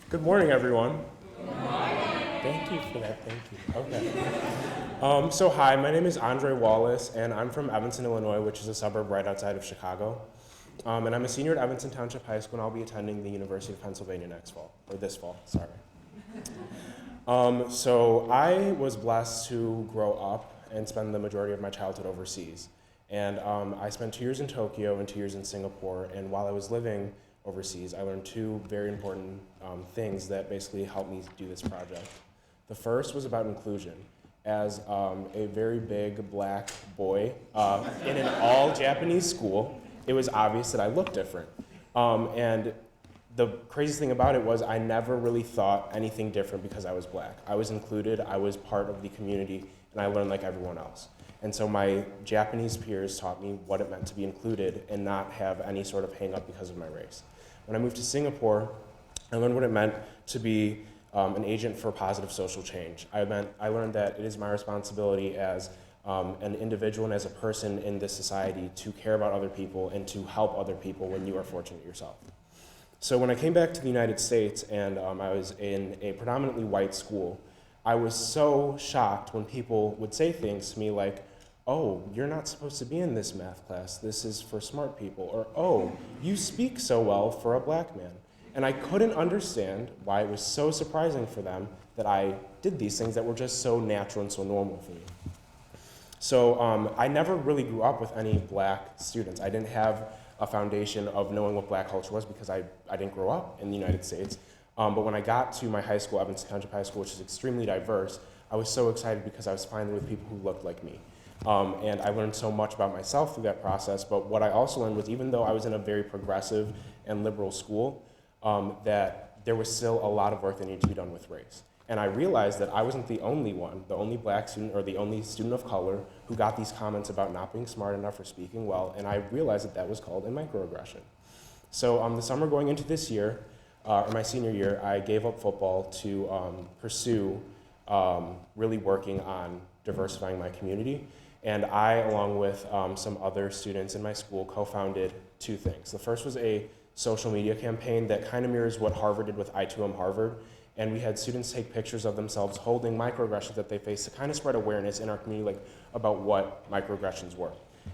Good morning, everyone. Good morning. Thank you for that, thank you. Okay. So hi, my name is Andre Wallace, and I'm from Evanston, Illinois, which is a suburb right outside of Chicago. And I'm a senior at Evanston Township High School, and I'll be attending the University of Pennsylvania next fall, or this fall, sorry. So I was blessed to grow up and spend the majority of my childhood overseas. And I spent 2 years in Tokyo and 2 years in Singapore, and while I was living overseas, I learned two very important things that basically helped me do this project. The first was about inclusion. As a very big black boy in an all-Japanese school, it was obvious that I looked different. And the craziest thing about it was I never really thought anything different because I was black. I was included, I was part of the community, and I learned like everyone else. And so my Japanese peers taught me what it meant to be included and not have any sort of hang up because of my race. When I moved to Singapore, I learned what it meant to be an agent for positive social change. I learned that it is my responsibility as an individual and as a person in this society to care about other people and to help other people when you are fortunate yourself. So when I came back to the United States and I was in a predominantly white school, I was so shocked when people would say things to me like, "Oh, you're not supposed to be in this math class, this is for smart people," or "Oh, you speak so well for a black man." And I couldn't understand why it was so surprising for them that I did these things that were just so natural and so normal for me. So I never really grew up with any black students. I didn't have a foundation of knowing what black culture was because I didn't grow up in the United States. But when I got to my high school, Evanston Township High School, which is extremely diverse, I was so excited because I was finally with people who looked like me. And I learned so much about myself through that process, but what I also learned was even though I was in a very progressive and liberal school, that there was still a lot of work that needed to be done with race. And I realized that I wasn't the only one, the only black student or the only student of color who got these comments about not being smart enough or speaking well, and I realized that that was called a microaggression. So the summer going into this year, or my senior year, I gave up football to pursue really working on diversifying my community. And I, along with some other students in my school, co-founded two things. The first was a social media campaign that kind of mirrors what Harvard did with I2M Harvard. And we had students take pictures of themselves holding microaggressions that they faced to kind of spread awareness in our community like, about what microaggressions were.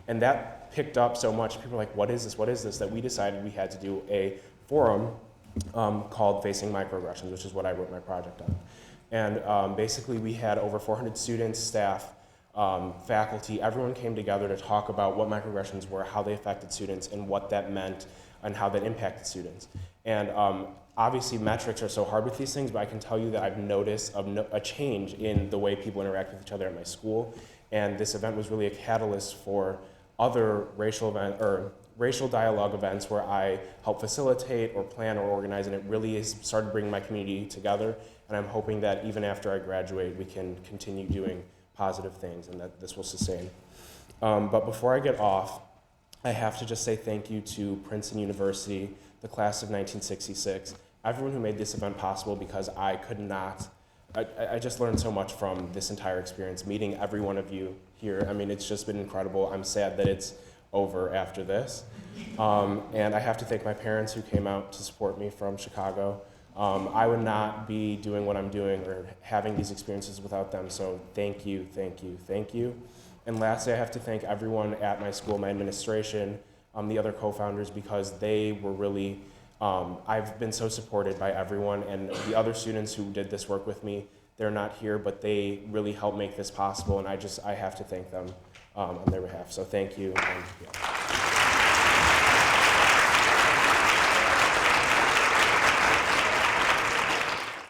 And that picked up so much. People were like, what is this, that we decided we had to do a forum called Facing Microaggressions, which is what I wrote my project on. And basically we had over 400 students, staff, faculty, everyone came together to talk about what microaggressions were, how they affected students, and what that meant, and how that impacted students. And obviously metrics are so hard with these things, but I can tell you that I've noticed a change in the way people interact with each other at my school. And this event was really a catalyst for other racial dialogue events where I help facilitate or plan or organize, and it really has started bringing my community together. And I'm hoping that even after I graduate, we can continue doing positive things and that this will sustain. But before I get off, I have to just say thank you to Princeton University, the class of 1966, everyone who made this event possible, because I just learned so much from this entire experience, meeting every one of you here. I mean, it's just been incredible. I'm sad that it's over after this. And I have to thank my parents who came out to support me from Chicago. I would not be doing what I'm doing or having these experiences without them, so thank you, thank you, thank you. And lastly, I have to thank everyone at my school, my administration, the other co-founders, because they were really, I've been so supported by everyone, and the other students who did this work with me, they're not here, but they really helped make this possible, and I have to thank them on their behalf, so thank you. And, yeah.